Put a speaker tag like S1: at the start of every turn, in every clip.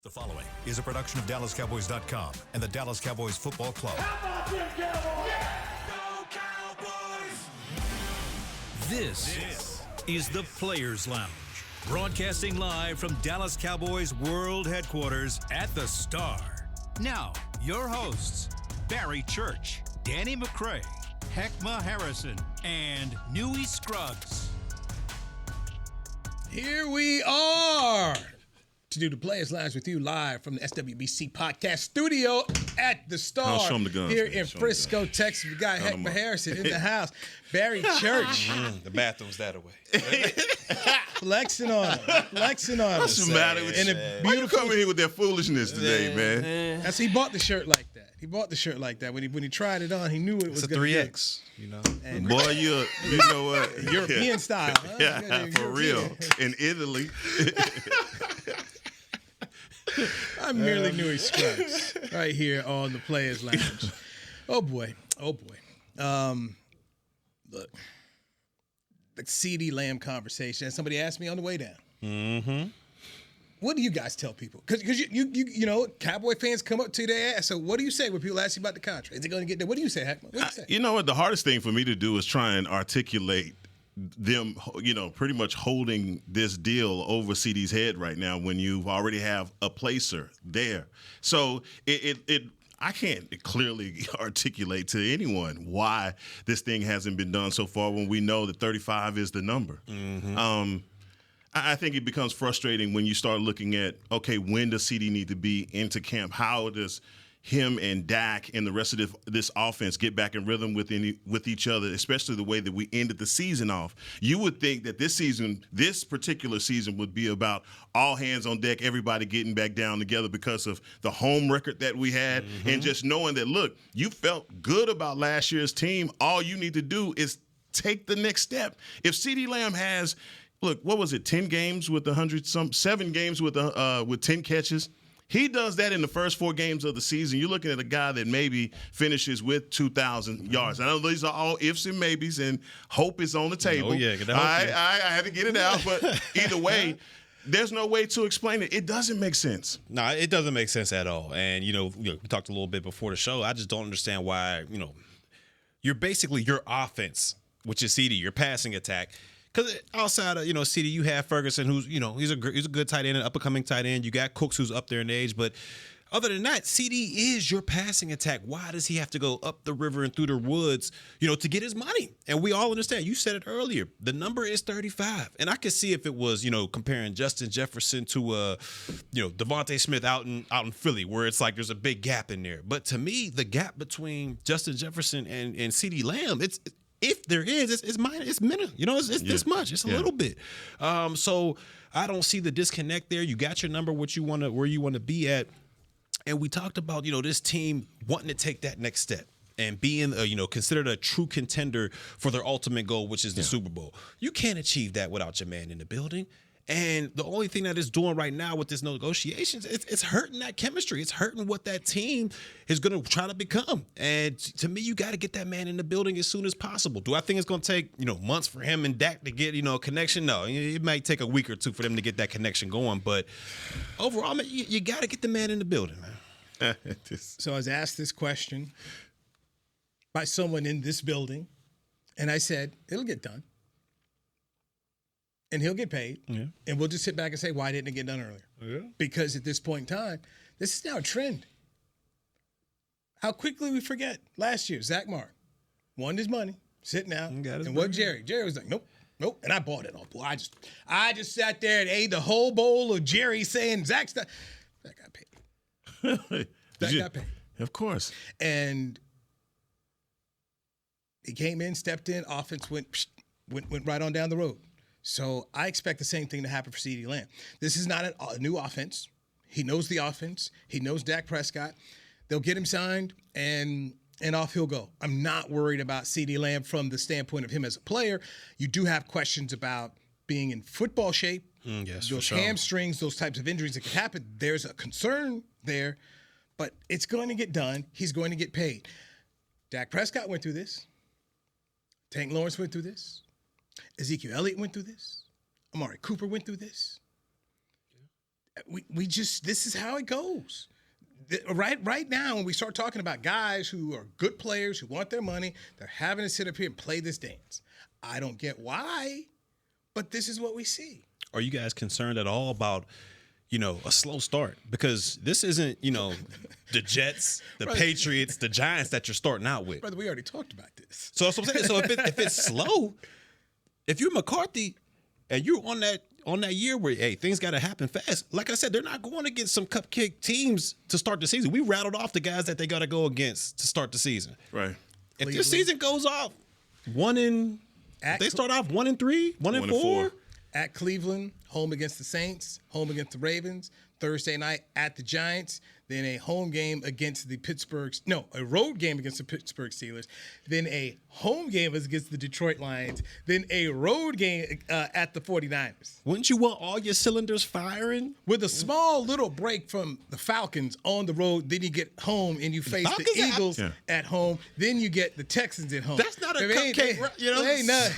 S1: The following is a production of DallasCowboys.com and the Dallas Cowboys Football Club.
S2: How about them Cowboys? Yeah! Go Cowboys!
S1: This is the Players Lounge, broadcasting live from Dallas Cowboys World Headquarters at the Star. Now, your hosts, Barry Church, Danny McCray, Hek'ma Harrison, and Newy Scruggs.
S3: Here we are to do the Players Lounge with you live from the SWBC podcast studio at the Star
S4: Show 'em the guns,
S3: here
S4: man.
S3: in
S4: Show 'em
S3: Frisco, Texas. We got
S4: Count 'em
S3: Hek'ma
S4: up.
S3: Harrison in the house. Barry Church
S5: The bathroom's that away.
S3: flexing on him.
S4: What's the matter with
S3: In
S4: you?
S3: a
S4: Why you
S3: beautiful.
S4: coming here with that foolishness today, man?
S3: That's he bought the shirt like that. He bought the shirt like that when he tried it on. He knew it was
S5: It's a
S3: gonna
S5: 3X, you know.
S3: And
S4: Boy, you know what?
S3: European style. Huh?
S4: Yeah, for real. In Italy.
S3: I'm merely Newy Scruggs right here on the Players Lounge. Oh boy. Look, the CeeDee Lamb conversation. Somebody asked me on the way down. Mm-hmm. What do you guys tell people? Because you know, Cowboy fans come up to their ass. So what do you say when people ask you about the contract? Is it going to get there? What do you say, Hek'ma? What do you say?
S4: You know what? The hardest thing for me to do is try and articulate them, you know, pretty much holding this deal over CeeDee's head right now when you already have a placer there. So I can't clearly articulate to anyone why this thing hasn't been done so far when we know that 35 is the number. Mm-hmm. I think it becomes frustrating when you start looking at, okay, when does CeeDee need to be into camp? How does him and Dak and the rest of this offense get back in rhythm with each other, especially the way that we ended the season off? You would think that this particular season would be about all hands on deck, everybody getting back down together because of the home record that we had, and just knowing that, look, you felt good about last year's team. All you need to do is take the next step. If CeeDee Lamb has, look, what was it, 10 games with 7 games with 10 catches? He does that in the first 4 games of the season. You're looking at a guy that maybe finishes with 2,000 yards. I know these are all ifs and maybes, and hope is on the table.
S5: Oh, yeah.
S4: I had to get it out, but either way, there's no way to explain it. It doesn't make sense.
S5: No, it doesn't make sense at all. And, we talked a little bit before the show. I just don't understand why, you're basically your offense, which is CeeDee, your passing attack. Because outside of, CeeDee, you have Ferguson, who's, he's a good tight end, an up-and-coming tight end. You got Cooks, who's up there in age. But other than that, CeeDee is your passing attack. Why does he have to go up the river and through the woods, to get his money? And we all understand. You said it earlier. The number is 35. And I could see if it was, comparing Justin Jefferson to, Devontae Smith out in Philly, where it's like there's a big gap in there. But to me, the gap between Justin Jefferson and CeeDee Lamb, if there is, it's minor, it's minor. It's this much. It's a little bit. So I don't see the disconnect there. You got your number, where you want to be at. And we talked about, this team wanting to take that next step and being, considered a true contender for their ultimate goal, which is the Super Bowl. You can't achieve that without your man in the building. And the only thing that it's doing right now with this negotiations, it's hurting that chemistry. It's hurting what that team is going to try to become. And to me, you got to get that man in the building as soon as possible. Do I think it's going to take, months for him and Dak to get, a connection? No, it might take a week or two for them to get that connection going. But overall, man, you got to get the man in the building, man.
S3: So I was asked this question by someone in this building, and I said, it'll get done. And he'll get paid, and we'll just sit back and say, why didn't it get done earlier? Yeah. Because at this point in time, this is now a trend. How quickly we forget. Last year, Zach Martin won his money, sitting out, and what Jerry was like, nope, and I bought it all. Boy, I just sat there and ate the whole bowl of Jerry saying, Zach got paid. Got paid.
S4: Of course.
S3: And he came in, stepped in, offense went right on down the road. So I expect the same thing to happen for CeeDee Lamb. This is not a new offense. He knows the offense. He knows Dak Prescott. They'll get him signed, and off he'll go. I'm not worried about CeeDee Lamb from the standpoint of him as a player. You do have questions about being in football shape.
S5: Yes,
S3: those
S5: for sure.
S3: hamstrings, those types of injuries that could happen. There's a concern there, but it's going to get done. He's going to get paid. Dak Prescott went through this. Tank Lawrence went through this. Ezekiel Elliott went through this. Amari Cooper went through this. we just this is how it goes. Right now, when we start talking about guys who are good players who want their money, they're having to sit up here and play this dance. I don't get why, but this is what we see.
S5: Are you guys concerned at all about, a slow start? Because this isn't, the Jets, the Patriots, the Giants that you're starting out with.
S3: Brother, we already talked about this.
S5: So that's what I'm saying. So if it's slow, if you're McCarthy and you're on that year where, hey, things got to happen fast. Like I said, they're not going against some cupcake teams to start the season. We rattled off the guys that they got to go against to start the season.
S4: Right.
S5: If their season goes off they start off 1-3, 1-4.
S3: At Cleveland, home against the Saints, home against the Ravens, Thursday night at the Giants, then a road game against the Pittsburgh Steelers, then a home game against the Detroit Lions, then a road game at the 49ers.
S5: Wouldn't you want all your cylinders firing?
S3: With a small little break from the Falcons on the road, then you get home and you face the Eagles at home, then you get the Texans at home.
S5: That's not a cupcake,
S3: Ain't nothing.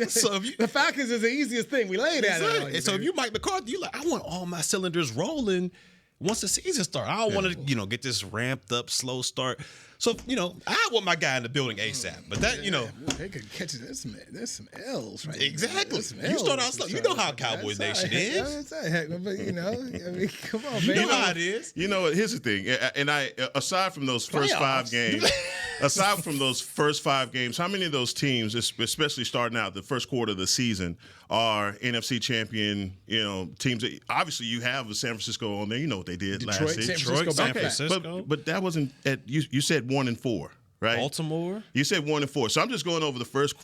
S3: So the Falcons is the easiest thing we laid at it.
S5: So if you Mike McCarthy, you like, I want all my cylinders rolling once the season starts. I don't want to, get this ramped up, slow start. So, I want my guy in the building ASAP. But that,
S3: they could catch it. There's some L's right
S5: Exactly.
S3: There.
S5: You start out slow. You know how Cowboy Nation is.
S3: But, come on, man.
S5: You know how it is.
S4: Here's the thing. And aside from those first 5 games, how many of those teams, especially starting out the first quarter of the season, are NFC champion, teams that obviously you have San Francisco on there. You know what they did last season.
S5: San Francisco.
S4: But that wasn't you said 1-4, right?
S5: Baltimore.
S4: You said 1-4. So I'm just going over the first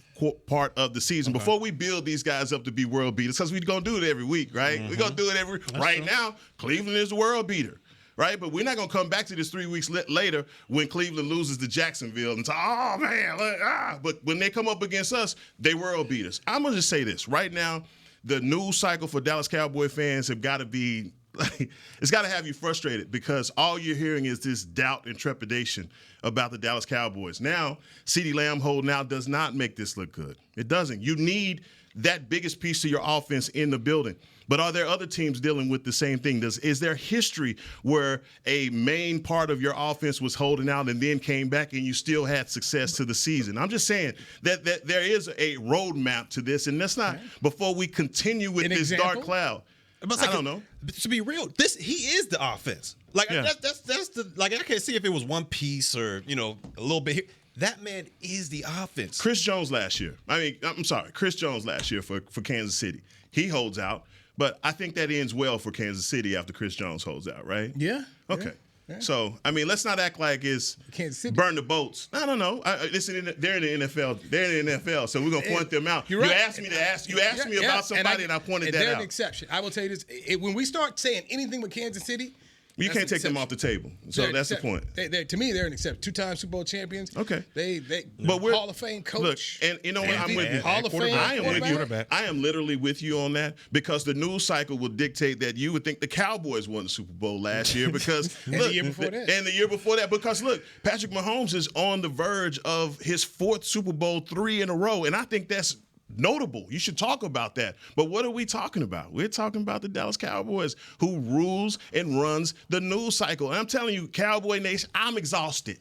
S4: part of the season before we build these guys up to be world beaters, because we're going to do it every week, right? We're going to do it right now. Cleveland is the world beater. Right, but we're not gonna come back to this 3 weeks later when Cleveland loses to Jacksonville and say, "Oh man!" But when they come up against us, they world beat us. I'm gonna just say this right now: the news cycle for Dallas Cowboy fans have got to be, it's got to have you frustrated, because all you're hearing is this doubt and trepidation about the Dallas Cowboys. Now, CeeDee Lamb holding out does not make this look good. It doesn't. You need that biggest piece of your offense in the building. But are there other teams dealing with the same thing? Is there history where a main part of your offense was holding out and then came back and you still had success to the season? I'm just saying that there is a roadmap to this, and that's not before we continue with this dark cloud. I don't know.
S5: To be real, he is the offense. Like that's the I can't see if it was one piece or a little bit here. That man is the offense.
S4: Chris Jones last year. Chris Jones last year for Kansas City. He holds out. But I think that ends well for Kansas City after Chris Jones holds out, right?
S3: Yeah.
S4: Okay. Yeah. So, let's not act like it's burn the boats. I don't know. Listen, they're in the NFL. They're in the NFL, so we're going to point them out.
S3: You're right.
S4: You asked me about somebody, and I pointed that out.
S3: They're an exception. I will tell you this. When we start saying anything with Kansas City,
S4: you can't take them off the table. So that's the point.
S3: To me, they're an exception. 2-time Super Bowl champions.
S4: Okay.
S3: But we're Hall of Fame coach.
S4: Look, and you know what? I'm with you.
S3: Hall of Fame.
S4: I am with you. I am literally with you on that, because the news cycle will dictate that you would think the Cowboys won the Super Bowl last year because
S3: the year before that.
S4: And the year before that, because look, Patrick Mahomes is on the verge of his 4th Super Bowl 3 in a row, and I think that's notable. You should talk about that. But what are we talking about? We're talking about the Dallas Cowboys, who rules and runs the news cycle. And I'm telling you, Cowboy Nation, I'm exhausted.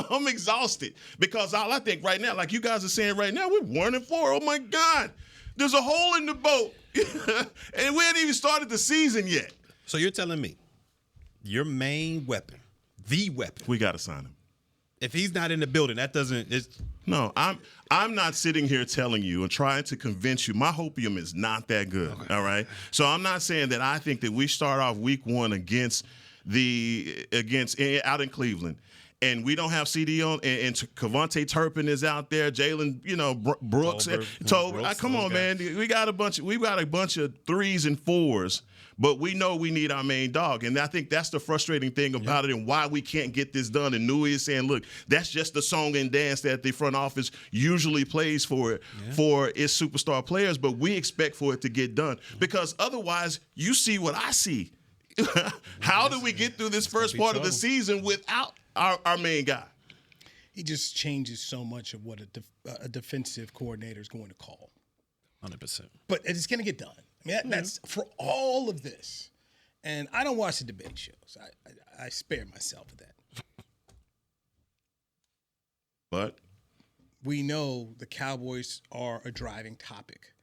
S4: I'm exhausted, because all I think right now, like you guys are saying right now, we're 1-4. Oh my God, there's a hole in the boat, and we hadn't even started the season yet.
S5: So you're telling me your main weapon, the weapon,
S4: we got to sign him.
S5: If he's not in the building, that doesn't.
S4: No, I'm not sitting here telling you and trying to convince you. My hopium is not that good. Okay. All right. So I'm not saying that I think that we start off week 1 against out in Cleveland, and we don't have CeeDee on, and Kevontae Turpin is out there, Jalen, Brooks, Tober. Come on, man. We got a bunch of 3s and 4s. But we know we need our main dog. And I think that's the frustrating thing about it, and why we can't get this done. And Newy is saying, look, that's just the song and dance that the front office usually plays for its superstar players. But we expect for it to get done, because otherwise you see what I see. How do we get through this first part of the season without our main guy?
S3: He just changes so much of what a defensive coordinator is going to call.
S5: 100%.
S3: But it's going to get done. I mean, that's for all of this. And I don't watch the debate shows. I spare myself of that.
S4: But
S3: we know the Cowboys are a driving topic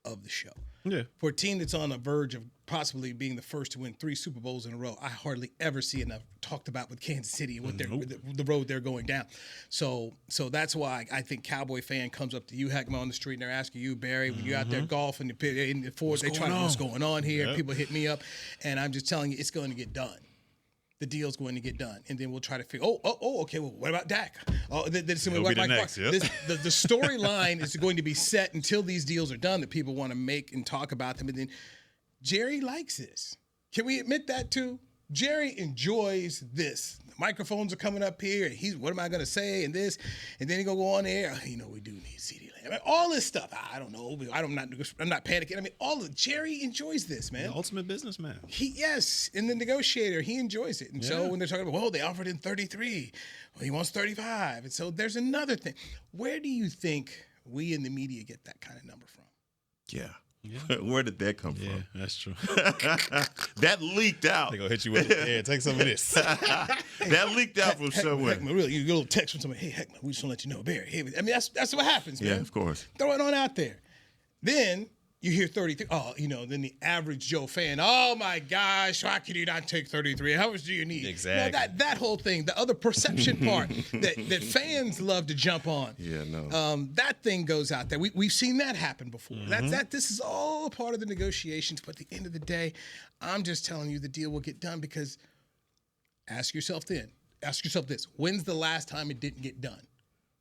S3: of the show.
S5: Yeah.
S3: For a team that's on the verge of possibly being the first to win 3 Super Bowls in a row, I hardly ever see enough talked about with Kansas City and what the road they're going down. So that's why I think Cowboy fan comes up to you, Hek'ma, on the street, and they're asking you, Barry, when you're out there golfing in the forest, they try to know what's going on here. Yep. People hit me up, and I'm just telling you, it's going to get done. The deal's going to get done, and then we'll try to figure. Okay. Well, what about Dak? This is like
S5: next. Yep.
S3: The storyline is going to be set until these deals are done that people want to make and talk about them. And then Jerry likes this. Can we admit that too? Jerry enjoys this. The microphones are coming up here, and he's, what am I going to say? And this, and then he gonna go on there. We do need CeeDee Lamb. All this stuff. I don't know. I'm not panicking. I mean, Jerry enjoys this, man.
S5: The ultimate businessman.
S3: And the negotiator, he enjoys it. And so when they're talking about, they offered him 33. Well, he wants 35. And so there's another thing. Where do you think we in the media get that kind of number from?
S4: Yeah. Where did that come from?
S5: Yeah, that's true.
S4: That leaked out.
S5: They gonna hit you with it. Yeah, take some of this.
S4: That leaked out from somewhere.
S3: Hek'ma, really, you get a little text from somebody. Hey, Hek'ma, we just want to let you know, Barry. Hey, I mean, that's what happens, man.
S4: Yeah, of course.
S3: Throw it on out there. Then you hear 33. Then the average Joe fan, oh my gosh, why can you not take 33? How much do you need?
S5: Exactly.
S3: That whole thing, the other perception part that fans love to jump on.
S4: Yeah, no.
S3: That thing goes out there. We've seen that happen before. This is all a part of the negotiations. But at the end of the day, I'm just telling you the deal will get done because ask yourself this. When's the last time it didn't get done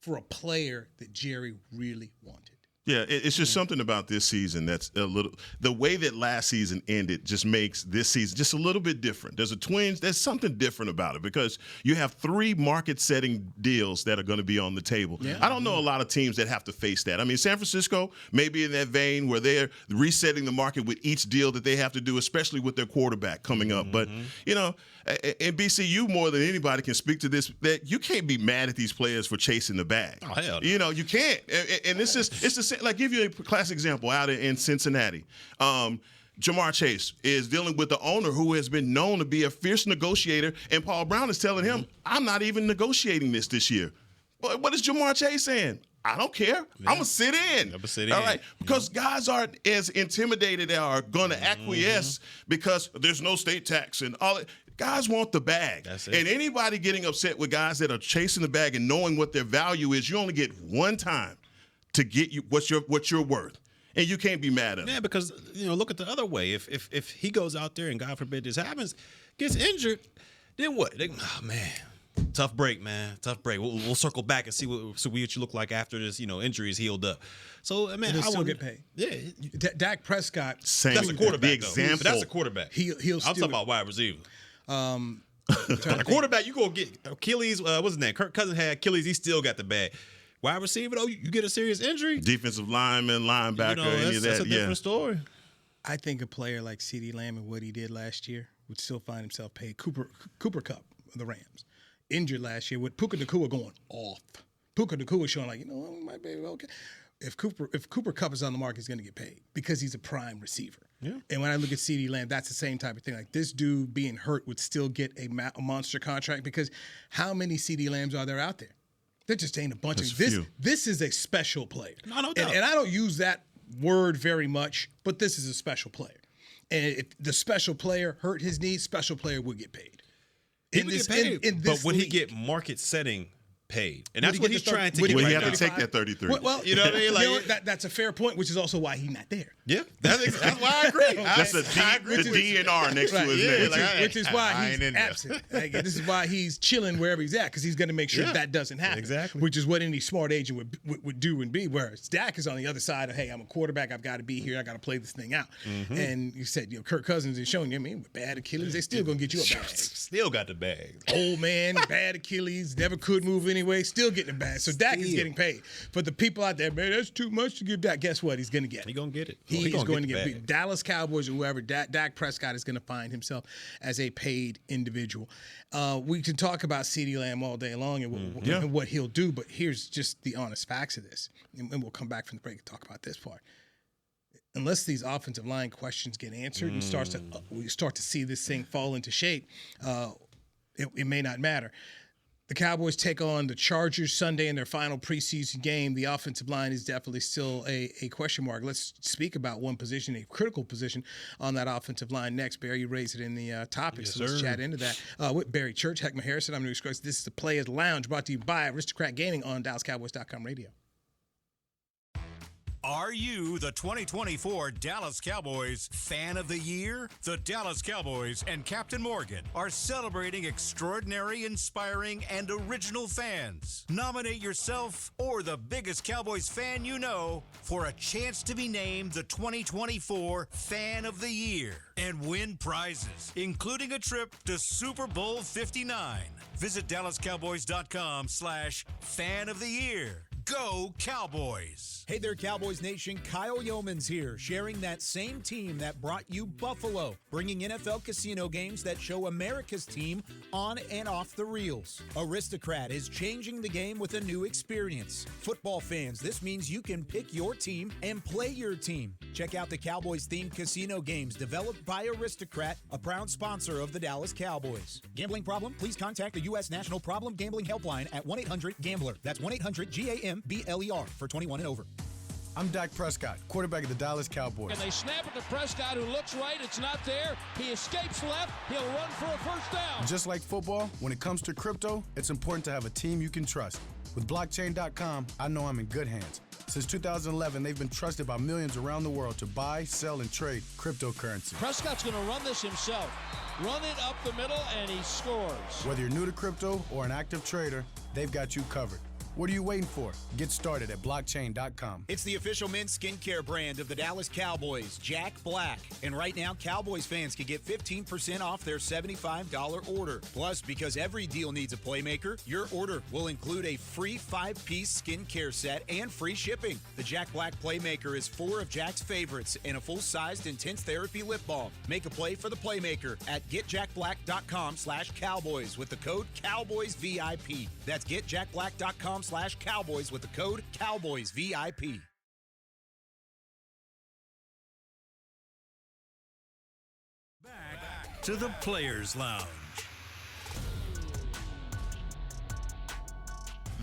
S3: for a player that Jerry really wanted?
S4: Yeah, it's just something about this season that's a little. The way that last season ended just makes this season just a little bit different. There's something different about it because you have 3 market-setting deals that are going to be on the table. Yeah. I don't know a lot of teams that have to face that. I mean, San Francisco may be in that vein where they're resetting the market with each deal that they have to do, especially with their quarterback coming up. But, in BC, you more than anybody can speak to this, that you can't be mad at these players for chasing the bag.
S5: Oh, hell no.
S4: You can't. And it's the same. Like, give you a classic example out in Cincinnati. Jamar Chase is dealing with the owner who has been known to be a fierce negotiator, and Paul Brown is telling him, I'm not even negotiating this year. But what is Jamar Chase saying? I don't care. I'm going to sit in. All right. Because guys aren't as intimidated or are going to acquiesce because there's no state tax and all that. Guys want the bag. That's it. And anybody getting upset with guys that are chasing the bag and knowing what their value is, you only get one time to get you what you're worth. And you can't be mad at him.
S5: Yeah, because look at the other way. If he goes out there and God forbid this happens, gets injured, then what? Man, tough break, man. Tough break. We'll circle back and see what you look like after this, injury is healed up. So, man,
S3: I still get paid.
S5: Yeah,
S3: Dak Prescott.
S4: Same.
S5: That's a quarterback.
S4: The example.
S5: But that's a quarterback.
S3: He'll
S5: I'm talking about wide receiver. A quarterback, you go get Achilles. What's his name? Kirk Cousins had Achilles. He still got the bag. Wide receiver, though, you get a serious injury.
S4: Defensive lineman, linebacker, any of that.
S5: That's a different story.
S3: I think a player like CeeDee Lamb and what he did last year would still find himself paid. Cooper Kupp of the Rams, injured last year with Puka Nacua going off. Puka Nacua showing like, we might be okay. If Cooper Kupp is on the market, he's going to get paid because he's a prime receiver. Yeah. And when I look at CeeDee Lamb, that's the same type of thing. Like this dude being hurt would still get a monster contract because how many CeeDee Lambs are there out there? There just ain't a bunch of this. This is a special player.
S5: No doubt.
S3: And I don't use that word very much, but this is a special player. And if the special player hurt his knee, special player would get paid.
S5: But would he get market setting paid? And that's what he's trying to get.
S4: Would he
S5: right
S4: have
S5: now.
S4: to take that 33?
S3: Well,
S5: you know what I mean? Like,
S3: that's a fair point, which is also why he's not there.
S5: Yeah, that's why I agree.
S4: That's the D and R next to his name.
S3: Which is why he's absent. This is why he's chilling wherever he's at because he's going to make sure that doesn't happen.
S5: Exactly.
S3: Which is what any smart agent would do and be. Whereas Dak is on the other side of, hey, I'm a quarterback. I've got to be here. I got to play this thing out. And you said, Kirk Cousins is showing you, with bad Achilles, they still going to get you a bag.
S5: Still got the bag.
S3: Old man, bad Achilles, never could move anyway, still getting a bag. So Dak is getting paid. For the people out there, man, that's too much to give Dak. Guess what? He's going to get it.
S5: He's going to get it.
S3: He's going to get it. Dallas Cowboys or whoever, Dak Prescott is going to find himself as a paid individual. We can talk about CeeDee Lamb all day long and what he'll do, but here's just the honest facts of this. And we'll come back from the break and talk about this part. unless these offensive line questions get answered and we start to see this thing fall into shape, it may not matter. The Cowboys take on the Chargers Sunday in their final preseason game. The offensive line is definitely still a question mark. Let's speak about one position, a critical position on that offensive line next. Barry, you raised it in the topics, so let's chat into that. With Barry Church, Hek'ma Harrison, I'm Newy Scruggs. This is the Players Lounge, brought to you by Aristocrat Gaming on DallasCowboys.com radio.
S1: Are you the 2024 Dallas Cowboys Fan of the Year? The Dallas Cowboys and Captain Morgan are celebrating extraordinary, inspiring, and original fans. Nominate yourself or the biggest Cowboys fan you know for a chance to be named the 2024 Fan of the Year and win prizes, including a trip to Super Bowl 59. Visit DallasCowboys.com/Fan of the Year. Go Cowboys!
S6: Hey there, Cowboys Nation. Kyle Yeomans here, sharing that same team that brought you Buffalo, bringing NFL casino games that show America's team on and off the reels. Aristocrat is changing the game with a new experience. Football fans, this means you can pick your team and play your team. Check out the Cowboys-themed casino games developed by Aristocrat, a proud sponsor of the Dallas Cowboys. Gambling problem? Please contact the U.S. National Problem Gambling Helpline at 1-800-GAMBLER. That's 1-800-GAMBLER for 21 and over.
S7: I'm Dak Prescott, quarterback of the Dallas Cowboys.
S8: And they snap it to Prescott, who looks right. It's not there. He escapes left. He'll run for a first down.
S7: Just like football, when it comes to crypto, it's important to have a team you can trust. With blockchain.com, I know I'm in good hands. Since 2011, they've been trusted by millions around the world to buy, sell, and trade cryptocurrency.
S8: Prescott's going to run this himself. Run it up the middle, and he scores.
S7: Whether you're new to crypto or an active trader, they've got you covered. What are you waiting for? Get started at blockchain.com.
S6: It's the official men's skincare brand of the Dallas Cowboys, Jack Black. And right now, Cowboys fans can get 15% off their $75 order. Plus, because every deal needs a playmaker, your order will include a free 5-piece skincare set and free shipping. The Jack Black Playmaker is 4 of Jack's favorites and a full-sized intense therapy lip balm. Make a play for the Playmaker at getjackblack.com/Cowboys with the code CowboysVIP. That's getjackblack.com/Cowboys with the code CowboysVIP.
S1: Back to the Players Lounge.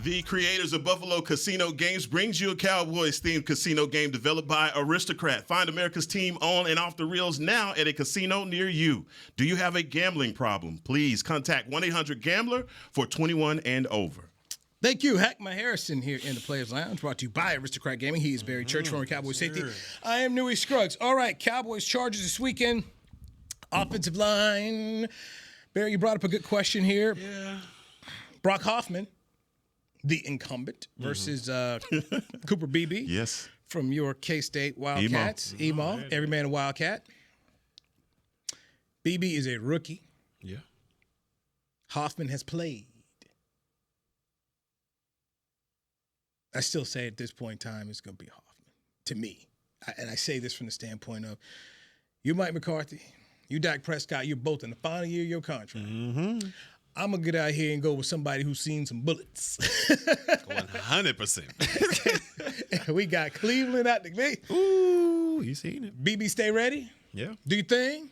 S4: The creators of Buffalo Casino Games brings you a Cowboys-themed casino game developed by Aristocrat. Find America's team on and off the reels now at a casino near you. Do you have a gambling problem? Please contact 1-800-GAMBLER for 21 and over.
S3: Thank you, Hek'ma Harrison, here in the Players Lounge, brought to you by Aristocrat Gaming. He is Barry Church, former Cowboys safety. I am Newy Scruggs. All right, Cowboys Chargers this weekend. Offensive line. Barry, you brought up a good question here.
S4: Yeah.
S3: Brock Hoffman, the incumbent, versus Cooper Beebe.
S4: Yes.
S3: From your K-State Wildcats. Emo, every man a Wildcat. Beebe is a rookie.
S5: Yeah.
S3: Hoffman has played. I still say at this point in time it's going to be Hoffman, to me. And I say this from the standpoint of you, Mike McCarthy, you, Dak Prescott, you're both in the final year of your contract. Mm-hmm. I'm going to get out here and go with somebody who's seen some bullets.
S5: 100%.
S3: We got Cleveland out the gate.
S5: Ooh, you seen it.
S3: BB, stay ready.
S5: Yeah.
S3: Do your thing.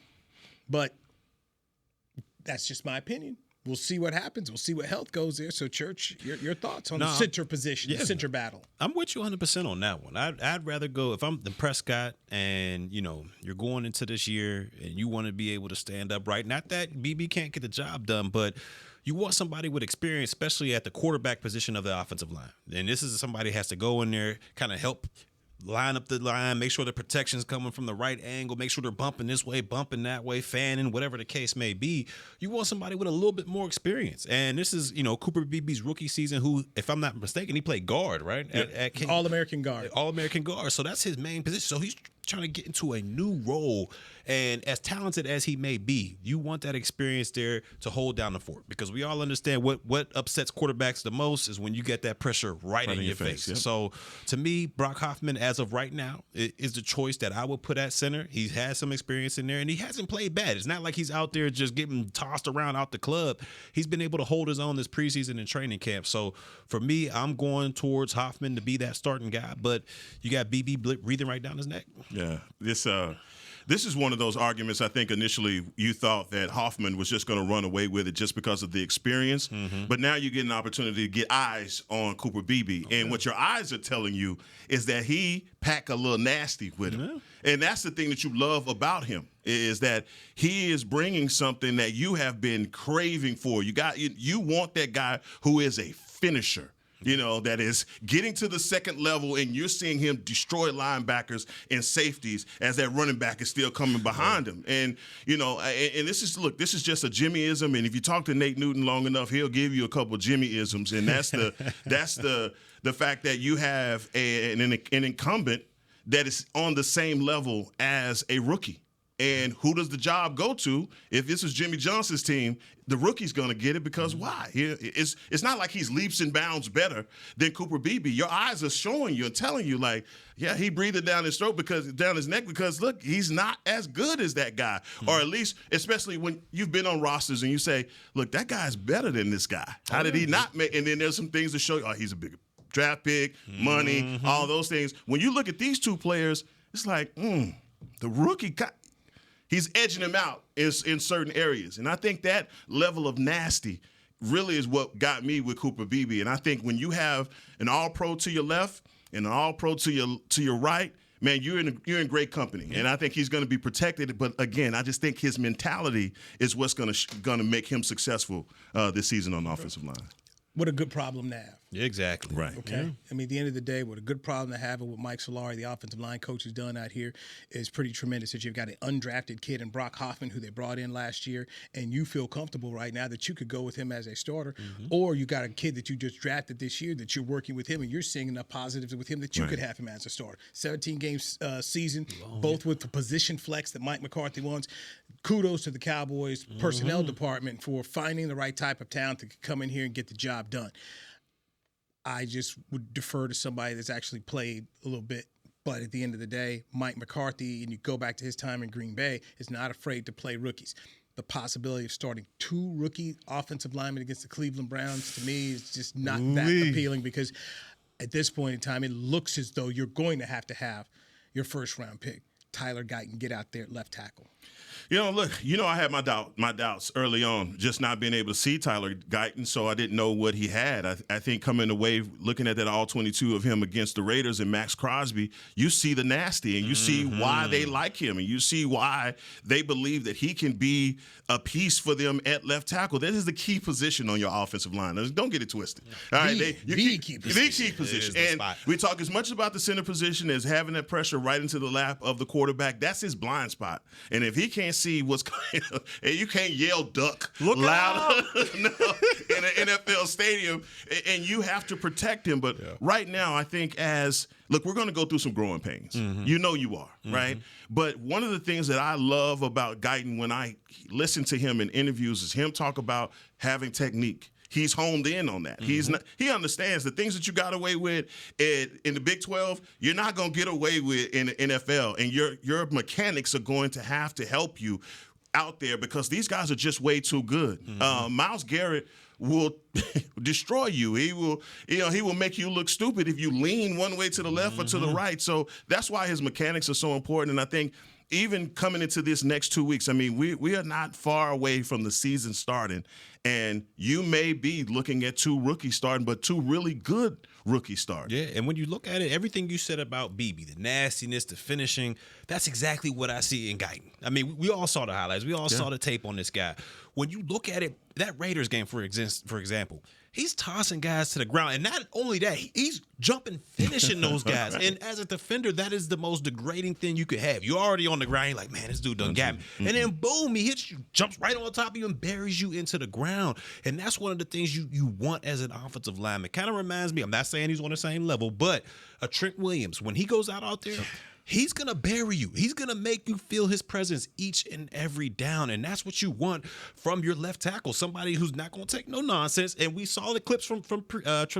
S3: But that's just my opinion. We'll see what happens. We'll see what health goes there. So, Church, your thoughts on the center position, the center battle?
S5: I'm with you 100% on that one. I'd rather go, if I'm the Prescott and, you're going into this year and you want to be able to stand up right. Not that BB can't get the job done, but you want somebody with experience, especially at the quarterback position of the offensive line. And this is somebody who has to go in there, kind of help line up the line, make sure the protection's coming from the right angle, make sure they're bumping this way, bumping that way, fanning, whatever the case may be. You want somebody with a little bit more experience. And this is, Cooper Beebe's rookie season, who, if I'm not mistaken, he played guard, right?
S3: Yep. All-American guard.
S5: All-American guard. So that's his main position. So he's trying to get into a new role. And as talented as he may be, you want that experience there to hold down the fort, because we all understand what upsets quarterbacks the most is when you get that pressure right in your face. Yep. So to me, Brock Hoffman, as of right now, is the choice that I would put at center. He has some experience in there, and he hasn't played bad. It's not like he's out there just getting tossed around out the club. He's been able to hold his own this preseason and training camp. So for me, I'm going towards Hoffman to be that starting guy. But you got BB breathing right down his neck.
S4: Yeah, this is one of those arguments. I think initially you thought that Hoffman was just going to run away with it just because of the experience, but now you get an opportunity to get eyes on Cooper Beebe, and what your eyes are telling you is that he pack a little nasty with him, and that's the thing that you love about him is that he is bringing something that you have been craving for. You want that guy who is a finisher. That is getting to the second level, and you're seeing him destroy linebackers and safeties as that running back is still coming behind him. And, and this is just a Jimmyism. And if you talk to Nate Newton long enough, he'll give you a couple of Jimmyisms. And that's the fact that you have an incumbent that is on the same level as a rookie. And who does the job go to? If this is Jimmy Johnson's team, the rookie's going to get it because why? It's not like he's leaps and bounds better than Cooper Beebe. Your eyes are showing you and telling you, like, yeah, he breathed it down his throat down his neck because, look, he's not as good as that guy. Or at least, especially when you've been on rosters and you say, look, that guy's better than this guy. How did he not make? And then there's some things to show you, he's a bigger draft pick, money, all those things. When you look at these two players, it's like, the rookie he's edging him out in certain areas. And I think that level of nasty really is what got me with Cooper Beebe. And I think when you have an all-pro to your left and an all-pro to your right, man, you're in great company. And I think he's going to be protected. But, again, I just think his mentality is what's going to make him successful this season on the offensive line.
S3: What a good problem to have.
S5: Exactly.
S4: Right.
S3: Okay. Yeah. I mean, at the end of the day, what a good problem to have, and what Mike Solari, the offensive line coach, has done out here is pretty tremendous. That you've got an undrafted kid in Brock Hoffman, who they brought in last year, and you feel comfortable right now that you could go with him as a starter, or you got a kid that you just drafted this year that you're working with him, and you're seeing enough positives with him that you could have him as a starter. 17-game season, both with the position flex that Mike McCarthy wants. Kudos to the Cowboys personnel department for finding the right type of talent to come in here and get the job done. I just would defer to somebody that's actually played a little bit. But at the end of the day, Mike McCarthy, and you go back to his time in Green Bay, is not afraid to play rookies. The possibility of starting two rookie offensive linemen against the Cleveland Browns, to me, is just not that appealing because at this point in time, it looks as though you're going to have your first-round pick, Tyler Guyton, get out there at left tackle.
S4: Look, I had my doubts early on, just not being able to see Tyler Guyton, so I didn't know what he had. I think coming away, looking at that all-22 of him against the Raiders and Max Crosby, you see the nasty, and you see why they like him, and you see why they believe that he can be a piece for them at left tackle. That is the key position on your offensive line. Don't get it twisted. All right,
S3: the key position.
S4: And we talk as much about the center position as having that pressure right into the lap of the quarterback. That's his blind spot. And if he can't see what's going on, and you can't yell duck loud in an NFL stadium, and you have to protect him. But right now, I think look, we're going to go through some growing pains. You are, right? But one of the things that I love about Guyton when I listen to him in interviews is him talk about having technique. He's honed in on that. He understands the things that you got away with in the Big 12, you're not going to get away with in the NFL. And your mechanics are going to have to help you out there because these guys are just way too good. Myles Garrett will destroy you. He will make you look stupid if you lean one way to the left or to the right. So that's why his mechanics are so important. And I think even coming into this next 2 weeks, I mean, we are not far away from the season starting. And you may be looking at two rookies starting, but two really good rookies starting.
S5: Yeah, and when you look at it, everything you said about Beebe, the nastiness, the finishing, that's exactly what I see in Guyton. I mean, we all saw the highlights. We all saw the tape on this guy. When you look at it, that Raiders game, for example, he's tossing guys to the ground. And not only that, he's jumping, finishing those guys. And as a defender, that is the most degrading thing you could have. You're already on the ground. You're like, man, this dude done got me. And then boom, he hits you, jumps right on top of you and buries you into the ground. And that's one of the things you want as an offensive lineman. Kind of reminds me, I'm not saying he's on the same level, but a Trent Williams, when he goes out there, he's going to bury you. He's going to make you feel his presence each and every down. And that's what you want from your left tackle, somebody who's not going to take no nonsense. And we saw the clips from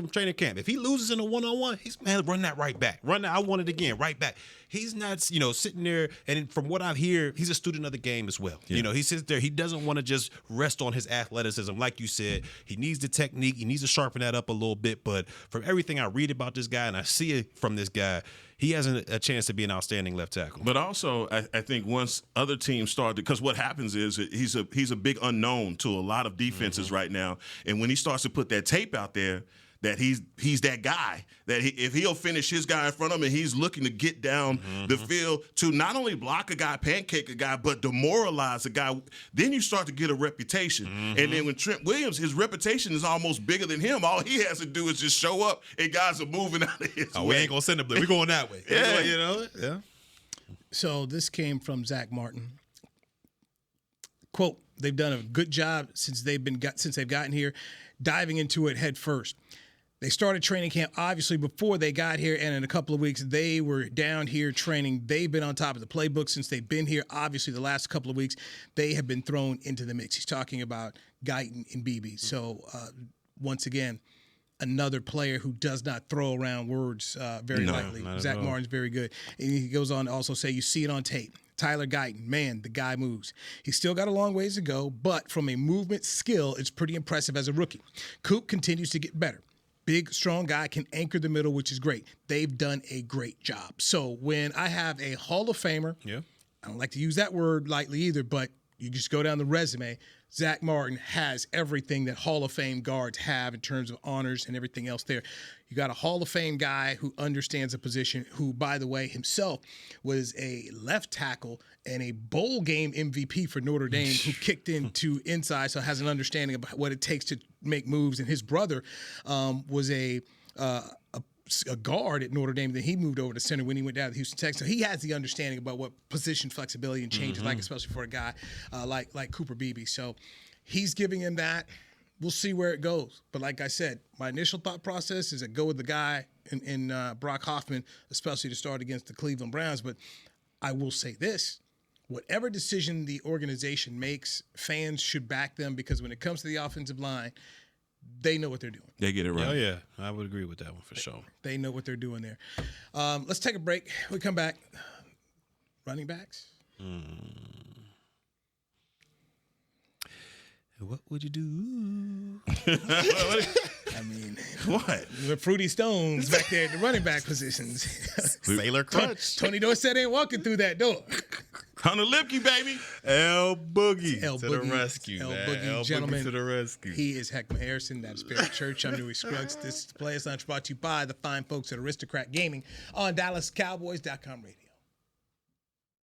S5: training camp. If he loses in a one-on-one, he's, man, run that right back. Run that. I want it again, right back. He's not, sitting there. And from what I hear, he's a student of the game as well. Yeah. He sits there. He doesn't want to just rest on his athleticism. Like you said, he needs the technique. He needs to sharpen that up a little bit. But from everything I read about this guy and I see it from this guy, he has a chance to be an outstanding left tackle.
S4: But also, I think once other teams start, because what happens is he's a big unknown to a lot of defenses right now, and when he starts to put that tape out there, that he's that guy, that if he'll finish his guy in front of him and he's looking to get down the field to not only block a guy, pancake a guy, but demoralize a guy, then you start to get a reputation. And then when Trent Williams, his reputation is almost bigger than him. All he has to do is just show up and guys are moving out of his way.
S5: We ain't going to send a blitz. We're going that way.
S4: Yeah.
S5: You know? Yeah.
S3: So this came from Zach Martin. Quote, they've done a good job since they've gotten here, diving into it head first. They started training camp, obviously, before they got here, and in a couple of weeks, they were down here training. They've been on top of the playbook since they've been here. Obviously, the last couple of weeks, they have been thrown into the mix. He's talking about Guyton and Beebe. So, once again, another player who does not throw around words very lightly. Zach Martin's very good. And he goes on to also say, you see it on tape. Tyler Guyton, man, the guy moves. He's still got a long ways to go, but from a movement skill, it's pretty impressive as a rookie. Coop continues to get better. Big, strong guy, can anchor the middle, which is great. They've done a great job. So when I have a Hall of Famer, I don't like to use that word lightly either, but you just go down the resume, Zach Martin has everything that Hall of Fame guards have in terms of honors and everything else there. You got a Hall of Fame guy who understands the position, who, by the way, himself was a left tackle and a bowl game MVP for Notre Dame, who kicked into inside, so has an understanding of what it takes to make moves. And his brother was a guard at Notre Dame. Then he moved over to center when he went down to Houston Texans. So he has the understanding about what position flexibility and changes like, especially for a guy like Cooper Beebe. So he's giving him that. We'll see where it goes. But like I said, my initial thought process is to go with the guy in Brock Hoffman, especially to start against the Cleveland Browns. But I will say this. Whatever decision the organization makes, fans should back them, because when it comes to the offensive line, they know what they're doing.
S4: They get it right.
S5: Oh, yeah. I would agree with that one for sure.
S3: They know what they're doing there. Let's take a break. We come back. Running backs?
S5: What would you do?
S3: I mean,
S4: What?
S3: the Fruity Stones back there at the running back positions.
S5: Sailor Crunch.
S3: Tony Dorsett ain't walking through that door.
S4: Hunter Lipke, baby.
S5: L Boogie
S3: L
S5: to
S3: Boogie.
S5: the rescue,
S3: L
S5: man.
S3: Boogie,
S5: L
S3: gentlemen.
S5: Boogie to the rescue.
S3: He is Hek'ma Harrison. That is Barry Church. I'm Newy Scruggs. This is the Players Lunch, brought to you by the fine folks at Aristocrat Gaming on DallasCowboys.com radio.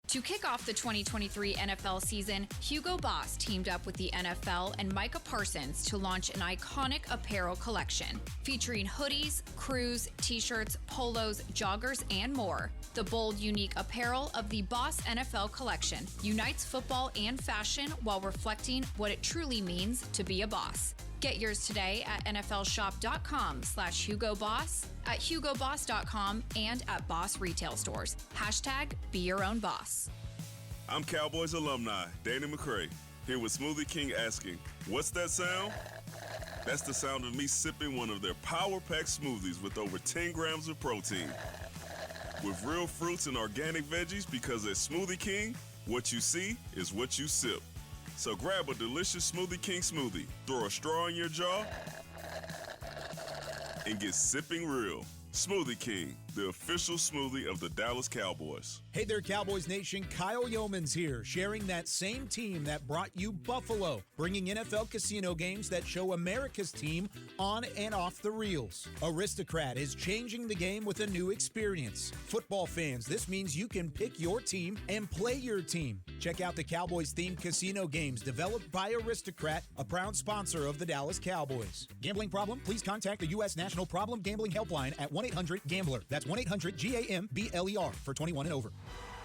S9: To kick off the 2023 NFL season, Hugo Boss teamed up with the NFL and Micah Parsons to launch an iconic apparel collection featuring hoodies, crews, t-shirts, polos, joggers, and more. The bold, unique apparel of the Boss NFL collection unites football and fashion while reflecting what it truly means to be a boss. Get yours today at nflshop.com/HugoBoss, at HugoBoss.com, and at Boss retail stores. #Be your own boss.
S10: I'm Cowboys alumni Danny McCray, here with Smoothie King asking, what's that sound? That's the sound of me sipping one of their power-packed smoothies with over 10 grams of protein. With real fruits and organic veggies, because at Smoothie King, what you see is what you sip. So grab a delicious Smoothie King smoothie, throw a straw in your jaw, and get sipping real. Smoothie King, the official smoothie of the Dallas Cowboys.
S6: Hey there, Cowboys Nation. Kyle Yeomans here, sharing that same team that brought you Buffalo, bringing NFL casino games that show America's team on and off the reels. Aristocrat is changing the game with a new experience. Football fans, this means you can pick your team and play your team. Check out the Cowboys-themed casino games developed by Aristocrat, a proud sponsor of the Dallas Cowboys. Gambling problem? Please contact the U.S. National Problem Gambling Helpline at 1-800-GAMBLER. That's 1-800-GAMBLER for 21 and over.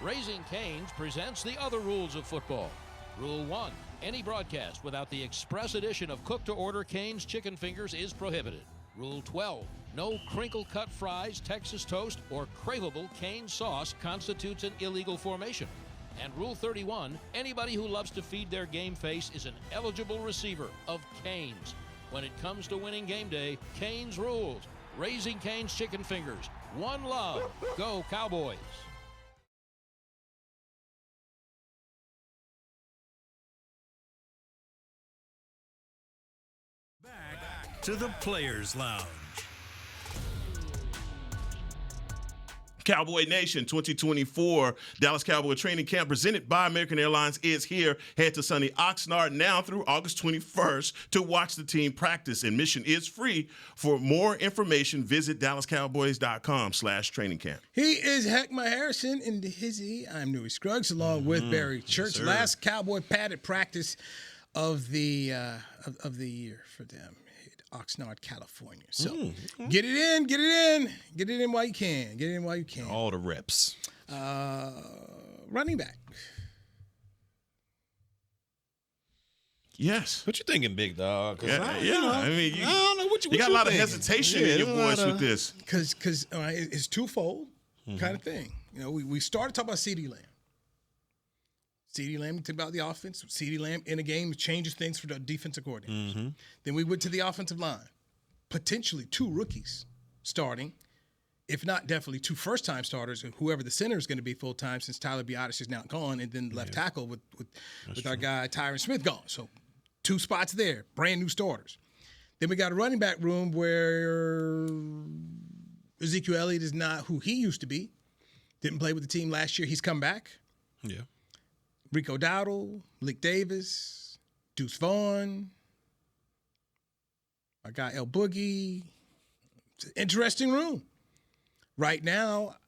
S8: Raising Cane's presents the other rules of football. Rule 1. Any broadcast without the express addition of cooked-to-order Cane's chicken fingers is prohibited. Rule 12. No crinkle-cut fries, Texas toast, or craveable Cane's sauce constitutes an illegal formation. And Rule 31. Anybody who loves to feed their game face is an eligible receiver of Cane's. When it comes to winning game day, Cane's rules. Raising Cane's chicken fingers. One love. Go Cowboys.
S1: Back to the Players Lounge.
S4: Cowboy Nation 2024 Dallas Cowboy Training Camp presented by American Airlines is here. Head to sunny Oxnard now through August 21st to watch the team practice. Admission is free. For more information, visit DallasCowboys.com/training camp.
S3: He is Hek'ma Harrison in the hizzy. I'm Newy Scruggs along with Barry Church.
S5: Yes,
S3: last Cowboy padded practice of the year for them. Oxnard, California. So get it in while you can. Get it in while you can.
S5: All the reps.
S3: Running back.
S4: Yes.
S5: What you thinking, big dog?
S4: I mean,
S5: I don't know what you
S4: got a lot of
S5: thinking.
S4: hesitation in your voice with this.
S3: Because it's twofold kind of thing. You know, we started talking about CeeDee Lamb. CeeDee Lamb, we talked about the offense. CeeDee Lamb in a game changes things for the defensive coordinators. Then we went to the offensive line. Potentially 2 rookies starting, if not definitely 2 first-time starters, and whoever the center is going to be full-time since Tyler Biotis is now gone, and then left tackle with our guy Tyron Smith gone. So 2 spots there, brand new starters. Then we got a running back room where Ezekiel Elliott is not who he used to be. Didn't play with the team last year. He's come back.
S5: Yeah.
S3: Rico Dowdle, Lick Davis, Deuce Vaughn, our guy El Boogie. It's an interesting room. Right now,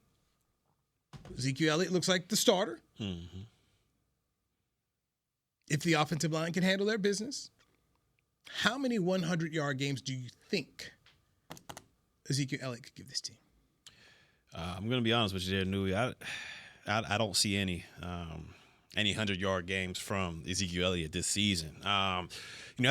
S3: Ezekiel Elliott looks like the starter. If the offensive line can handle their business, how many 100-yard games do you think Ezekiel Elliott could give this team?
S5: I'm going to be honest with you there, Newy. I don't see any 100-yard games from Ezekiel Elliott this season. I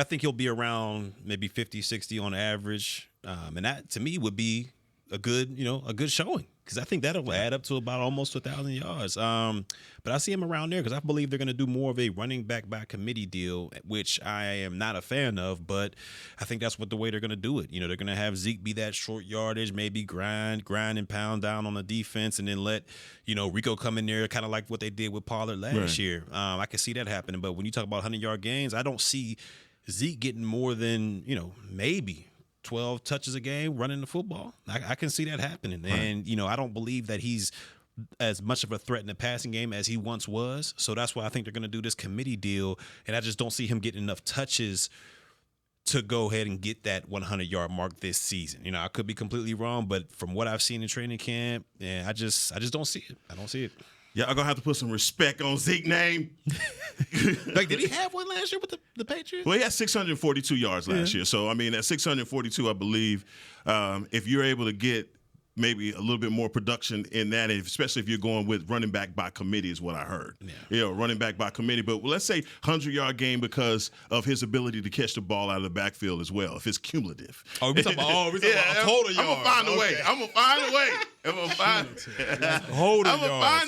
S5: think he'll be around maybe 50, 60 on average. And that, to me, would be a good showing, because I think that'll add up to about almost 1,000 yards. But I see him around there because I believe they're going to do more of a running back by committee deal, which I am not a fan of, but I think that's the way they're going to do it. They're going to have Zeke be that short yardage, maybe grind and pound down on the defense, and then let, Rico come in there, kind of like what they did with Pollard last year. I can see that happening. But when you talk about 100-yard gains, I don't see Zeke getting more than, maybe 12 touches a game running the football. I can see that happening. Right. And, I don't believe that he's as much of a threat in the passing game as he once was. So that's why I think they're going to do this committee deal. And I just don't see him getting enough touches to go ahead and get that 100-yard mark this season. I could be completely wrong, but from what I've seen in training camp, I just don't see it. I don't see it.
S4: Yeah, I'm going to have to put some respect on Zeke's name.
S5: Like, did he have one last year with the Patriots?
S4: Well, he had 642 yards last year. So, I mean, at 642, I believe, if you're able to get maybe a little bit more production in that, especially if you're going with running back by committee is what I heard. Running back by committee. But let's say 100-yard game because of his ability to catch the ball out of the backfield as well, if it's cumulative.
S5: We're talking about total yards.
S4: I'm going to find a way. I'm going to find a way. I'm going to find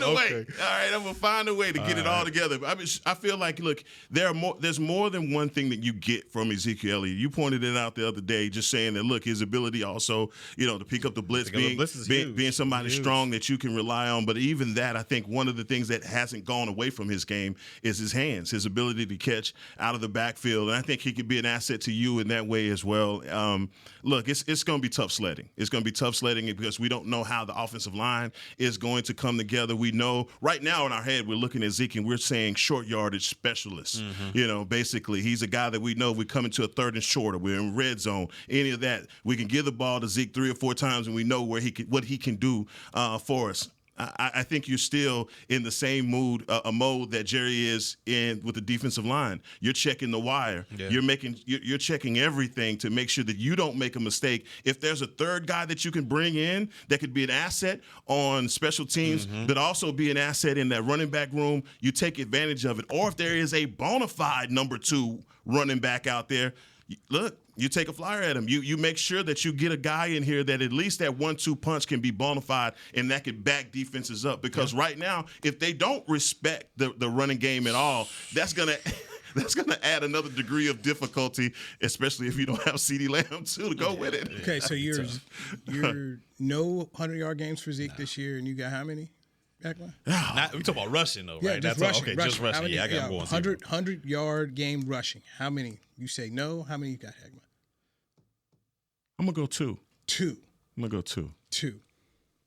S4: a way. All right, I'm going to find a way to get it all together. I feel like, look, there's more than one thing that you get from Ezekiel Elliott. You pointed it out the other day, just saying that, look, his ability also, to pick up the blitz, being somebody strong that you can rely on. But even that, I think one of the things that hasn't gone away from his game is his hands, his ability to catch out of the backfield. And I think he could be an asset to you in that way as well. Look, it's going to be tough sledding. It's going to be tough sledding because we don't know how the offensive line is going to come together. We know right now in our head we're looking at Zeke and we're saying short yardage specialist. Basically he's a guy that we know we come into a 3rd and shorter. We're in red zone. Any of that, we can give the ball to Zeke 3 or 4 times and we know what he can do for us. I think you're still in the same a mode that Jerry is in with the defensive line. You're checking the wire. Yeah. You're checking everything to make sure that you don't make a mistake. If there's a third guy that you can bring in that could be an asset on special teams, but also be an asset in that running back room, you take advantage of it. Or if there is a bona fide number 2 running back out there, look, you take a flyer at him. You make sure that you get a guy in here that at least that 1-2 punch can be bona fide and that could back defenses up. Because right now, if they don't respect the running game at all, that's gonna add another degree of difficulty, especially if you don't have CeeDee Lamb too to go with it.
S3: Okay, so you're no 100-yard games for Zeke this year, and you got how many?
S5: We talk about rushing though, right?
S3: Just
S5: That's
S3: rushing.
S5: Just rushing.
S3: Many,
S5: I got more.
S3: 100-yard game rushing. How many? You say no. How many you got, Hek'ma?
S4: I'm gonna go 2.
S3: 2.
S4: I'm gonna go 2.
S3: 2.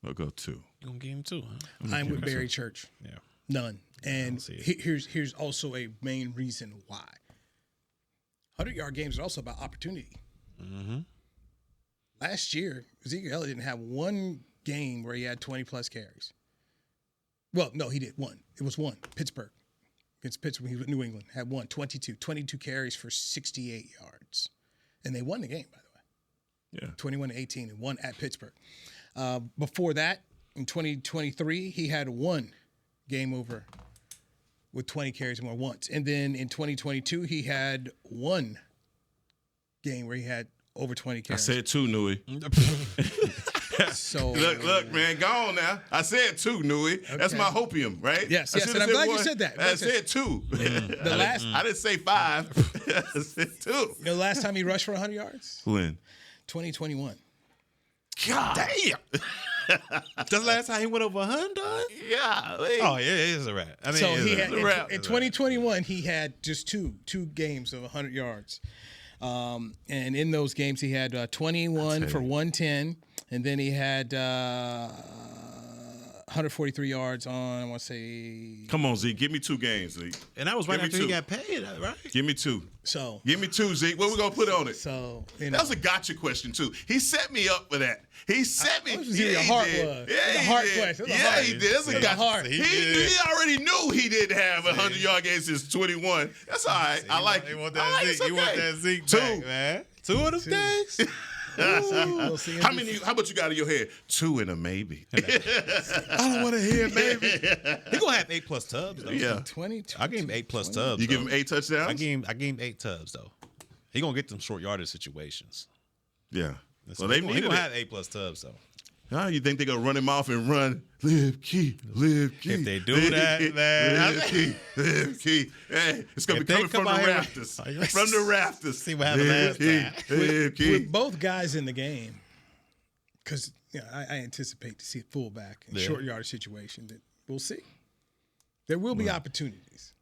S4: I'll go 2.
S5: You gonna give him 2, huh?
S3: I'm with Barry Church.
S5: Yeah.
S3: None. And
S5: see it.
S3: here's also a main reason why. 100-yard games are also about opportunity.
S5: Mm-hmm.
S3: Last year, Ezekiel Elliott didn't have one game where he had 20-plus carries. Well, no, he did one. It was one. Pittsburgh. Against Pittsburgh, he was New England. Had one. 22 carries for 68 yards. And they won the game, by the way.
S4: Yeah.
S3: 21-18 and won at Pittsburgh. Before that, in 2023, he had one game over with 20 carries or more once. And then in 2022, he had one game where he had over 20 carries.
S4: I said 2, Newy.
S3: So
S4: look, man, go on now. I said 2, Newy. Okay. That's my hopium, right?
S3: Yes, and I'm glad you said that.
S4: I said 2. I didn't say 5. I said 2.
S3: You know the last time he rushed for 100 yards?
S4: When?
S3: 2021.
S4: God damn.
S5: That's the last time he went over 100?
S4: Yeah.
S5: Oh, yeah, it's a wrap. I mean,
S3: So he had,
S4: a wrap.
S3: in 2021, he had just two games of 100 yards. And in those games, he had 21 for 110, and then he had 143 yards on, I want to say.
S4: Come on, Zeke. Give me 2 games, Zeke.
S5: And that was right after he got paid, right?
S4: Give me 2.
S3: So.
S4: Give me 2, Zeke. What we going to put on it?
S3: So,
S4: that was a gotcha question, too. He set me up for that. He set me.
S3: Your heart was.
S4: Yeah,
S3: the heart question.
S4: Yeah, he did. That's a gotcha.
S3: Heart.
S4: He already knew he didn't have 100-yard games since 21. That's all right. I like it.
S5: You want that Zeke.
S4: Okay.
S5: You want that Zeke
S4: 2.
S5: back, man. 2 of them things?
S3: We'll see
S4: How much you got in your head? 2 and a maybe.
S5: I don't want to hear maybe. He gonna have 8+ tubs though.
S4: Yeah.
S3: 20.
S5: I gave him 8+ tubs.
S4: You give him 8 touchdowns?
S5: I gave him 8 tubs though. He gonna get them short yardage situations.
S4: Yeah.
S5: So he gonna have 8+ tubs though.
S4: Oh, you think they're going to run him off and run, live key.
S5: If they do that, man.
S4: Live key. Hey, it's going to be coming from the rafters. From the rafters.
S5: See what happened last time.
S3: With both guys in the game, because I anticipate to see a fullback in short yardage situation. That we'll see. There will be opportunities.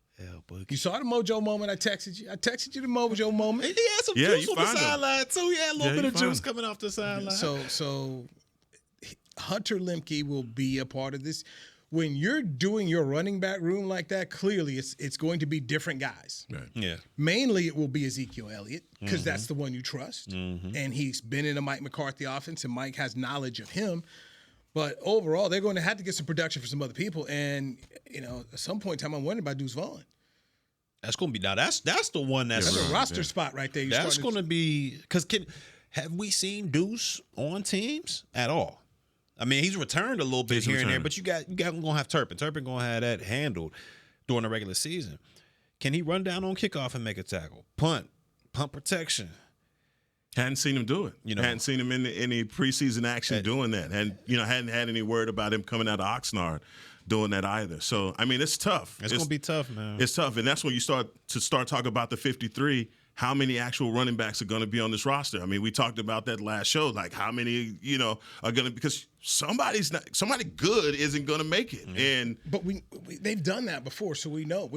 S3: You saw the mojo moment I texted you. I texted you the mojo moment.
S5: He had some juice on the sideline, too. He had a little bit of juice coming off the sideline.
S3: So Hunter Lemke will be a part of this. When you're doing your running back room like that, clearly it's going to be different guys.
S4: Right.
S5: Yeah.
S3: Mainly it will be Ezekiel Elliott because that's the one you trust. And he's been in a Mike McCarthy offense, and Mike has knowledge of him. But overall, they're going to have to get some production for some other people. And, at some point in time, I'm wondering about Deuce Vaughn.
S5: That's going to be – now, that's the one that's
S3: a roster spot right there.
S5: That's going to be – because have we seen Deuce on teams at all? I mean, he's returned a little bit here and there, but you got gonna have Turpin. Turpin gonna have that handled during the regular season. Can he run down on kickoff and make a tackle? Punt protection.
S4: Hadn't seen him do it. Hadn't seen him in any preseason action doing that. And hadn't had any word about him coming out of Oxnard doing that either. So I mean, it's tough.
S5: It's gonna be tough, man.
S4: It's tough, and that's when you start talking about the 53. How many actual running backs are going to be on this roster? I mean, we talked about that last show. Like, how many, are going to, because somebody good isn't going to make it. And
S3: but they've done that before, so we know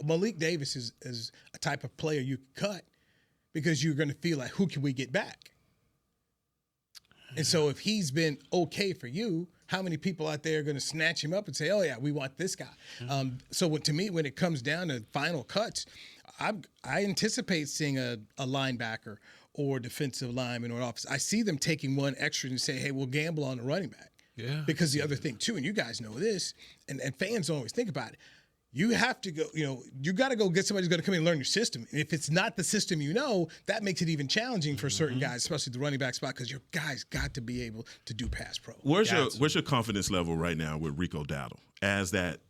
S3: Malik Davis is a type of player you cut because you're going to feel like, who can we get back? And so if he's been okay for you, how many people out there are going to snatch him up and say, oh, yeah, we want this guy? So to me, when it comes down to final cuts, I anticipate seeing a linebacker or defensive lineman or office. I see them taking one extra and say, hey, we'll gamble on the running back.
S5: Yeah.
S3: Because the other thing, too, and you guys know this, and fans don't always think about it, you have to go, you got to go get somebody who's going to come in and learn your system. And if it's not the system that makes it even challenging for certain guys, especially the running back spot, because your guys got to be able to do pass pro.
S4: Where's your confidence level right now with Rico Dowdle as that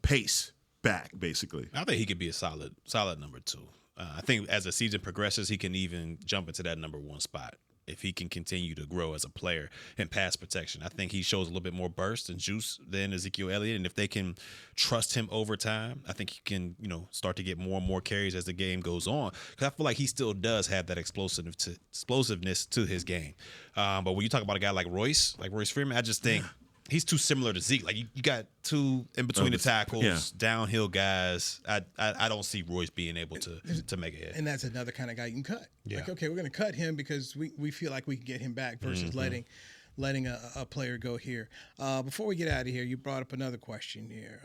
S4: pace back, basically?
S5: I think he could be a solid number 2. I think as the season progresses, he can even jump into that number 1 spot if he can continue to grow as a player in pass protection. I think he shows a little bit more burst and juice than Ezekiel Elliott, and if they can trust him over time, I think he can, start to get more and more carries as the game goes on. Because I feel like he still does have that explosiveness to his game. But when you talk about a guy like Royce Freeman, I just think he's too similar to Zeke. Like you got two in between the tackles, downhill guys. I don't see Royce being able to make a hit.
S3: And that's another kind of guy you can cut.
S5: Yeah.
S3: Like, okay, we're going to cut him because we feel like we can get him back versus letting letting a player go here. Before we get out of here, you brought up another question here.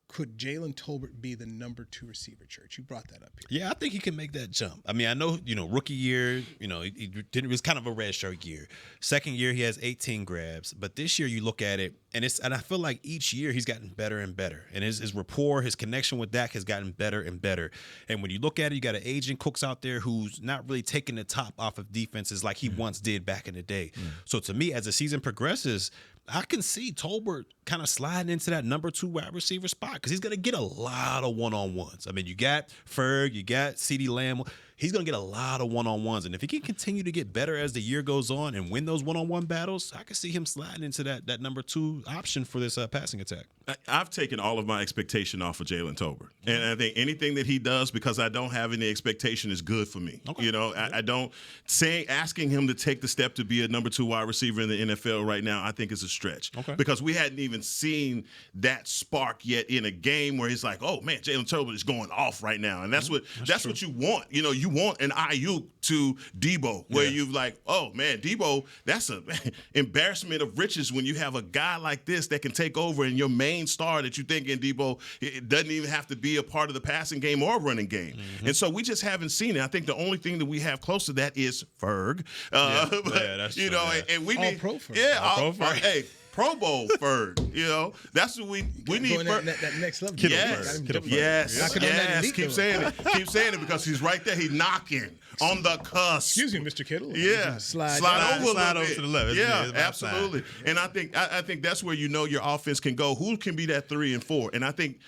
S3: Could Jalen Tolbert be the number 2 receiver, Church? You brought that up here.
S5: Yeah, I think he can make that jump. I mean, I know, rookie year, it was kind of a red shirt year. Second year, he has 18 grabs. But this year, you look at it, and I feel like each year he's gotten better and better. And his rapport, his connection with Dak has gotten better and better. And when you look at it, you got an aging Cooks out there who's not really taking the top off of defenses like he once did back in the day. So to me, as the season progresses, I can see Tolbert kind of sliding into that number 2 wide receiver spot because he's going to get a lot of one-on-ones. I mean, you got Ferg, you got CeeDee Lamb. He's going to get a lot of one-on-ones. And if he can continue to get better as the year goes on and win those one-on-one battles, I can see him sliding into that number 2 option for this passing attack.
S4: I've taken all of my expectation off of Jalen Tolbert. And I think anything that he does, because I don't have any expectation, is good for me. Okay. I don't asking him to take the step to be a number 2 wide receiver in the NFL right now, I think is a stretch. Okay. Because we hadn't even seen that spark yet in a game where he's like, oh man, Jalen Tolbert is going off right now. And that's what you want. You want an Ayuk to Debo, where you've like, oh man, Debo, that's an embarrassment of riches when you have a guy like this that can take over and your main star that you think in Debo, it doesn't even have to be a part of the passing game or running game. And so we just haven't seen it. I think the only thing that we have close to that is Ferg.
S5: That's true.
S4: And we need
S3: Pro Ferg.
S4: Yeah,
S5: all Pro Ferg.
S4: Hey, Pro Bowl Ferg, that's what we need.
S3: That next level.
S4: Yes. Keep saying it because he's right there. He's knocking on the cusp.
S3: Excuse me, Mr. Kittle.
S4: Yeah,
S3: slide
S4: over
S5: to the left.
S4: Yeah, absolutely. And I think that's where your offense can go. Who can be that 3 and 4? And I think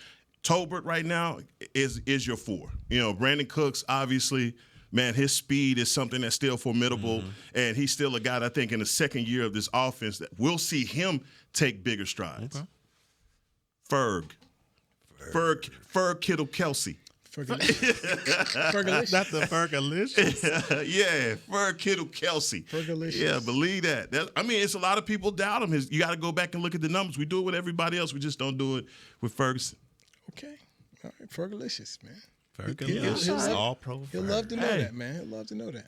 S4: Tolbert right now is your 4. Brandon Cooks, obviously. Man, his speed is something that's still formidable, and he's still a guy that I think in the second year of this offense that we'll see him take bigger strides. Okay. Ferg Kittle Kelsey.
S3: Fergalicious.
S5: Not the Fergalicious.
S4: Yeah, Ferg Kittle Kelsey.
S3: Fergalicious.
S4: Yeah, believe that. It's a lot of people doubt him. You got to go back and look at the numbers. We do it with everybody else. We just don't do it with Ferguson.
S3: Okay. All right, Fergalicious, man.
S5: He'll all pro.
S3: He'll love to know that, man. He'll love to know that.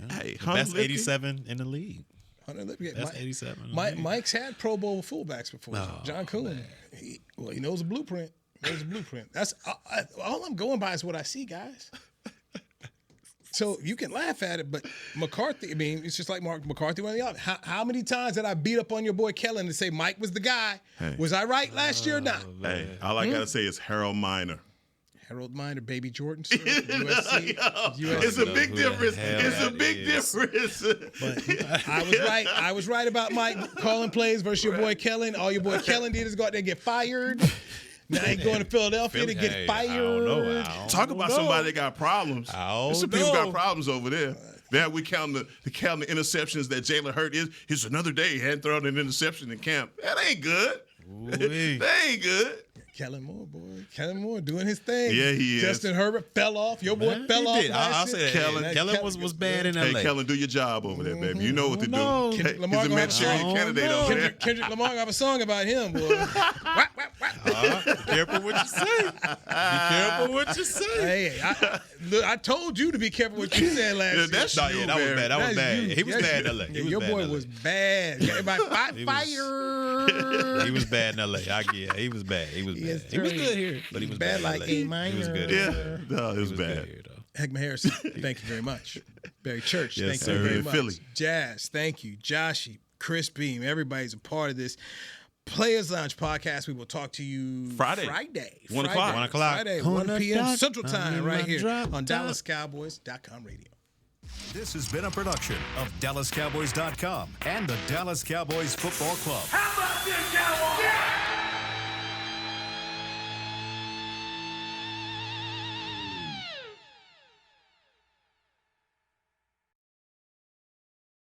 S4: Hey,
S5: best 87 in the league.
S3: That's
S5: 87.
S3: Mike's had Pro Bowl fullbacks before. John Coon. He knows the blueprint. That's all I'm going by is what I see, guys. So you can laugh at it, but McCarthy, it's just like Mark McCarthy went the other. How many times did I beat up on your boy Kellen and say Mike was the guy? Hey. Was I right last year or not?
S4: Hey, all I got to say is Harold Miner.
S3: Harold Miner, Baby Jordan, USC.
S4: It's a big difference.
S3: But I was right about Mike calling plays versus your boy Kellen. All your boy Kellen did is go out there and get fired. Now he's going to Philadelphia to get fired.
S5: I don't know.
S4: Talk about somebody that got problems. There's some people got problems over there. Now we count the interceptions that Jalen Hurts is. Here's another day he hadn't thrown an interception in camp. That ain't good. That ain't good.
S3: Kellen Moore, boy. Kellen Moore doing his thing.
S4: Yeah, he is.
S3: Justin Herbert fell off. Your boy fell off.
S5: I'll say that. Kellen was bad in L.A.
S4: Hey, Kellen, do your job over there, baby. You know what to do.
S3: Kendrick Lamar
S4: he's a Manchurian candidate over there.
S3: Kendrick Lamar have a song about him, boy.
S5: Be careful what you say. Be careful what you say.
S3: Hey, I told you to be careful what you said last year.
S5: That was bad. That was bad. He was bad in L.A.
S3: Your boy was bad. Everybody fire.
S5: He was bad in L.A. He was bad. He was bad. He was good here, but he was bad
S3: like A minor.
S5: He was good.
S4: Yeah, no, it was bad.
S3: Hek'ma Harrison, thank you very much. Barry Church,
S4: yes,
S3: thank you very much.
S4: Philly.
S3: Jazz, thank you. Joshy, Chris Beam, everybody's a part of this. Players Lounge podcast. We will talk to you Friday.
S4: 1 o'clock.
S5: 1 o'clock.
S3: Friday, 1 p.m. Central Time right here on DallasCowboys.com radio.
S1: This has been a production of DallasCowboys.com and the Dallas Cowboys Football Club.
S2: How about this, Cowboys? Yeah!